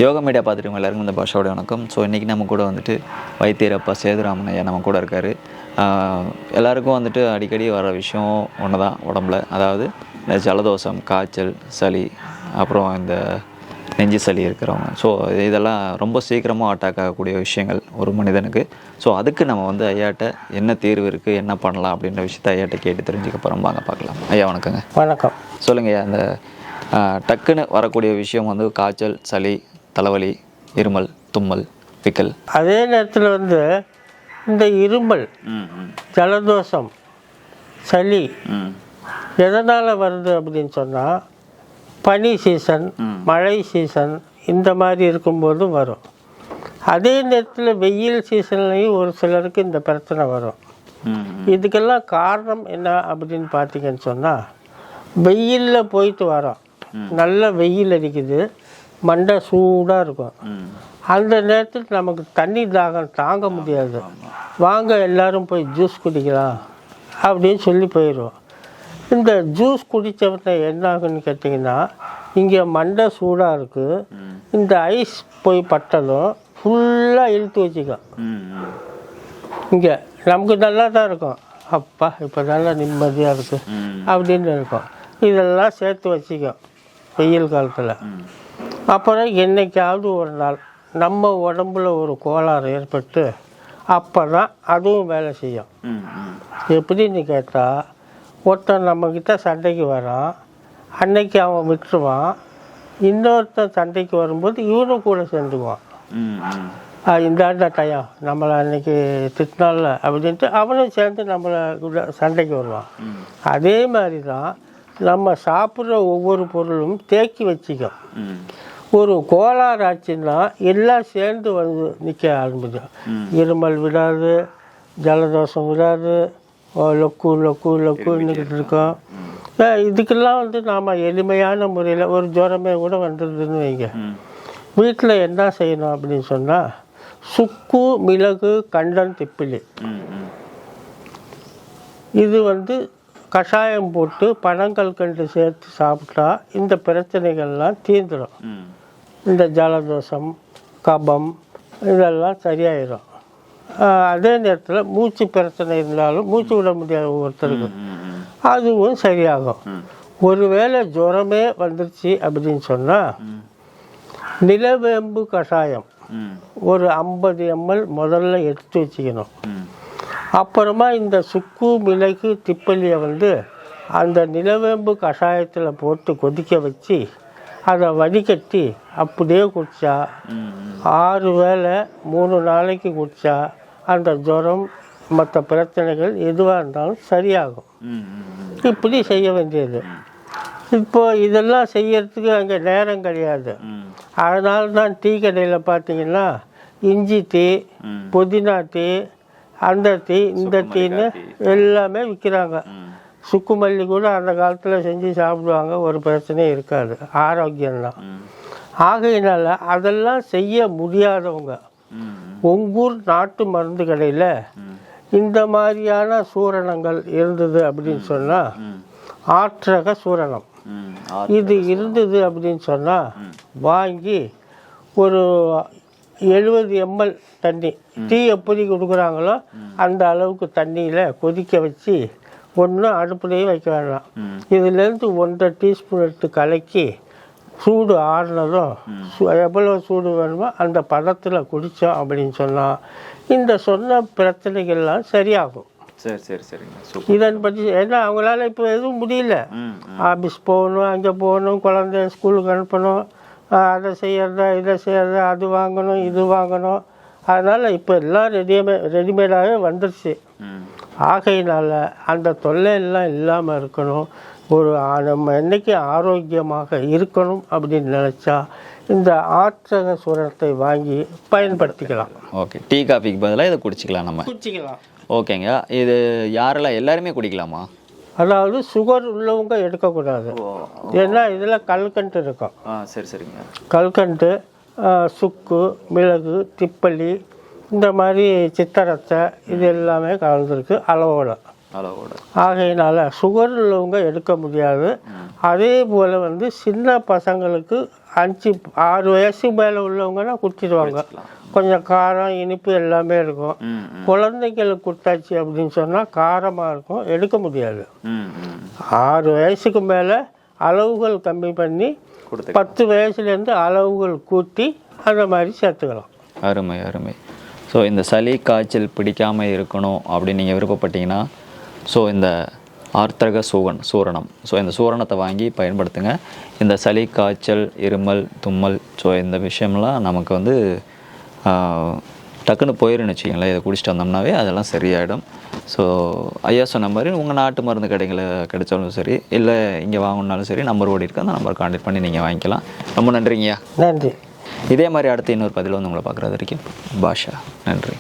Yoga media பார்த்துட்டு எல்லாருக்கும் இந்த பாஷாவோட வணக்கம். ஸோ இன்றைக்கி நம்ம கூட வந்துட்டு வைத்தியரப்பா சேதுராமன் ஐயா நம்ம கூட இருக்கார். எல்லாருக்கும் வந்துட்டு அடிக்கடி வர விஷயம் ஒன்று தான் உடம்புல, அதாவது இந்த ஜலதோஷம், காய்ச்சல், சளி, அப்புறம் இந்த நெஞ்சு சளி இருக்கிறவங்க. ஸோ இதெல்லாம் ரொம்ப சீக்கிரமாக அட்டாக் ஆகக்கூடிய விஷயங்கள் ஒரு மனிதனுக்கு. ஸோ அதுக்கு நம்ம வந்து ஐயாட்ட என்ன தீர்வு இருக்குது, என்ன பண்ணலாம் அப்படின்ற விஷயத்த ஐயாட்ட கேட்டு தெரிஞ்சுக்க போகிறோம். வாங்க பார்க்கலாம். ஐயா வணக்கங்க. வணக்கம். சொல்லுங்கள் ஐயா, அந்த டக்குன்னு வரக்கூடிய விஷயம் வந்து காய்ச்சல், சளி, தலைவலி, இருமல், தும்மல், பிக்கல். அதே நேரத்தில் வந்து இந்த இருமல், ஜலதோஷம், சளி எதனால் வருது அப்படின்னு சொன்னால், பனி சீசன், மழை சீசன் இந்த மாதிரி இருக்கும்போது வரும். அதே நேரத்தில் வெயில் சீசன்லேயும் ஒரு சிலருக்கு இந்த பிரச்சனை வரும். இதுக்கெல்லாம் காரணம் என்ன அப்படின்னு பார்த்தீங்கன்னு சொன்னால், வெயிலில் போயிட்டு வரோம், நல்ல வெயில் அடிக்குது, மண்டை சூடாக இருக்கும். அந்த நேரத்தில் நமக்கு தண்ணி தாகம் தாங்க முடியாது. வாங்க எல்லாரும் போய் ஜூஸ் குடிக்கலாம் அப்படின்னு சொல்லி போயிடுவோம். இந்த ஜூஸ் குடித்தவனை என்ன ஆகுன்னு கேட்டிங்கன்னா, இங்கே மண்டை சூடாக இருக்குது, இந்த ஐஸ் போய் பட்டதும் ஃபுல்லாக இழுத்து வச்சுக்கும். இங்கே நமக்கு நல்லா தான் இருக்கும், அப்பா இப்போ நல்லா நிம்மதியாக இருக்குது அப்படின்னு இருக்கும். இதெல்லாம் சேர்த்து வச்சுக்கும் வெயில் காலத்தில். அப்புறம் என்றைக்காவது ஒரு நாள் நம்ம உடம்புல ஒரு கோளாறு ஏற்பட்டு அப்போ தான் அதுவும் வேலை செய்யும். எப்படின்னு கேட்டால், ஒருத்தன் நம்மக்கிட்ட சண்டைக்கு வரான், அன்னைக்கு அவன் விட்டுருவான், இன்னொருத்தன் சண்டைக்கு வரும்போது இவனும் கூட சேர்ந்துக்குவான். இந்த டயம் நம்மளை அன்னைக்கு திட்டினால அப்படின்ட்டு அவனும் சேர்ந்து நம்மளை கூட சண்டைக்கு வருவான். அதே மாதிரி தான் நம்ம சாப்பிட்ற ஒவ்வொரு பொருளும் தேக்கி வச்சுக்கும். ஒரு கோளாறு ஆச்சுன்னா எல்லாம் சேர்ந்து வந்து நிற்க ஆரம்பிக்கும். இருமல் விடாது, ஜலதோஷம் விடாது, லொக்கு லொக்கு லொக்குன்னுக்கிட்டு இருக்கோம். இதுக்கெல்லாம் வந்து நாம் எளிமையான முறையில், ஒரு ஜுரமே கூட வந்துடுதுன்னு வைங்க, வீட்டில் என்ன செய்யணும் அப்படின்னு சொன்னால், சுக்கு, மிளகு, கண்டன், திப்பிலி இது வந்து கஷாயம் போட்டு பனங்கல்கண்டு சேர்த்து சாப்பிட்டா இந்த பிரச்சனைகள்லாம் தீர்ந்துடும். இந்த ஜலதோஷம், கபம் இதெல்லாம் சரியாயிடும். அதே நேரத்தில் மூச்சு பிரச்சனை இருந்தாலும், மூச்சு விட முடியாத ஒவ்வொருத்தருக்கு, அதுவும் சரியாகும். ஒருவேளை ஜுரமே வந்துருச்சு அப்படின்னு சொன்னால், நிலவேம்பு கஷாயம் ஒரு 50 ml முதல்ல எடுத்து வச்சுக்கணும். அப்புறமா இந்த சுக்கு, மிளகு, திப்பலியை வந்து அந்த நிலவேம்பு கஷாயத்தில் போட்டு கொதிக்க வச்சு அதை வடிகட்டி அப்படியே குடித்தா, 6 வேளை 3 நாளைக்கு குடித்தா அந்த ஜுரம், மற்ற பிரச்சனைகள் எதுவாக இருந்தாலும் சரியாகும். இப்படி செய்ய வேண்டியது. இப்போ இதெல்லாம் செய்யறதுக்கு அங்கே நேரம் கிடையாது. அதனால தான் டீ கடையில் பார்த்தீங்கன்னா இஞ்சி டீ, புதினா டீ, அந்த டீ, இந்த டீன்னு எல்லாமே விற்கிறாங்க. சுக்குமல்லி கூட அந்த காலத்தில் செஞ்சு சாப்பிடுவாங்க, ஒரு பிரச்சனையும் இருக்காது, ஆரோக்கியம்தான். ஆகையினால அதெல்லாம் செய்ய முடியாதவங்க உங்கூர் நாட்டு மருந்து கடையில் இந்த மாதிரியான சூரணங்கள் இருந்தது அப்படின்னு சொன்னால், ஆற்றக சூரணம் இது இருந்தது அப்படின்னு சொன்னால் வாங்கி ஒரு 70 ml தண்ணி, டீ எப்படி கொடுக்குறாங்களோ அந்த அளவுக்கு தண்ணியில் கொதிக்க வச்சு, ஒன்றும் அடுப்புலையும் வைக்க வேண்டாம், இதுலேருந்து 1.5 டீஸ்பூன் எடுத்து கலக்கி சூடு ஆறுனதும் எவ்வளோ சூடு வேணுமோ அந்த பதத்தில் குடித்தோம் அப்படின்னு சொன்னால் இந்த சொன்ன பிரச்சனைகள்லாம் சரியாகும். சரி சரி சரிங்க. இதன் பற்றி ஏன்னா அவங்களால இப்போ எதுவும் முடியல. ஆஃபீஸ் போகணும், அங்கே போகணும், குழந்தைய ஸ்கூலுக்கு அனுப்பணும், அதை செய்யறதா இதை செய்யறதா, அது வாங்கணும் இது வாங்கணும். அதனால் இப்போ எல்லாம் ரெடிமேடாகவே வந்துடுச்சு. ஆகையினால அந்த தொல்லையெல்லாம் இல்லாமல் இருக்கணும், ஒரு நம்ம என்றைக்கு ஆரோக்கியமாக இருக்கணும் அப்படின்னு நினச்சா இந்த ஆற்றக சூரணத்தை வாங்கி பயன்படுத்திக்கலாம். ஓகே, டீ காஃபிக்கு பதிலாக இதை குடிச்சிக்கலாம். ஓகேங்க. இது யாரெல்லாம், எல்லாருமே குடிக்கலாமா? அதாவது சுகர் உள்ளவங்க எடுக்கக்கூடாது. ஏன்னா இதில் கல்கண்டு இருக்கும். சரி சரிங்க. கல்கண்டு, சுக்கு, மிளகு, திப்பலி, இந்த மாதிரி சித்தரத்தை இது எல்லாமே கலந்துருக்கு அளவோட. ஆகையினால சுகர் உள்ளவங்க எடுக்க முடியாது. அதே போல் வந்து சின்ன பசங்களுக்கு 5-6 வயசு மேலே உள்ளவங்கன்னா குடிச்சிடுவாங்க. கொஞ்சம் காரம் இனிப்பு எல்லாமே இருக்கும். குழந்தைங்களுக்கு கொடுத்தாச்சு அப்படின்னு சொன்னால் காரமாக இருக்கும், எடுக்க முடியாது. 6 வயசுக்கு மேலே அளவுகள் கம்மி பண்ணி 10 வயசுலேருந்து அளவுகள் கூட்டி அந்த மாதிரி சேர்த்துக்கலாம். அருமை அருமை. ஸோ இந்த சளி காய்ச்சல் பிடிக்காமல் இருக்கணும் அப்படின்னு நீங்கள் விருப்பப்பட்டீங்கன்னா ஸோ இந்த ஆர்த்தக சூரணம், ஸோ இந்த சூரணத்தை வாங்கி பயன்படுத்துங்க. இந்த சளி காய்ச்சல் இருமல் தும்மல் ஸோ இந்த விஷயம்லாம் நமக்கு வந்து டக்குன்னு போயிருன்னு வச்சுக்கங்களேன். இதை குடிச்சிட்டு வந்தோம்னாவே அதெல்லாம் சரியாயிடும். ஸோ ஐயா சொன்ன மாதிரி உங்கள் நாட்டு மருந்து கடைகளை கிடைச்சாலும் சரி, இல்லை இங்கே வாங்கணுன்னாலும் சரி, நம்பர் ஓடி இருக்கு, அந்த நம்பர் கான்டாக்ட் பண்ணி நீங்கள் வாங்கிக்கலாம். ரொம்ப நன்றிங்கய்யா. நன்றி. இதே மாதிரி அடுத்து இன்னொரு பதிவில் வந்து உங்களை பார்க்குறது வரைக்கும் பாஷா. நன்றி.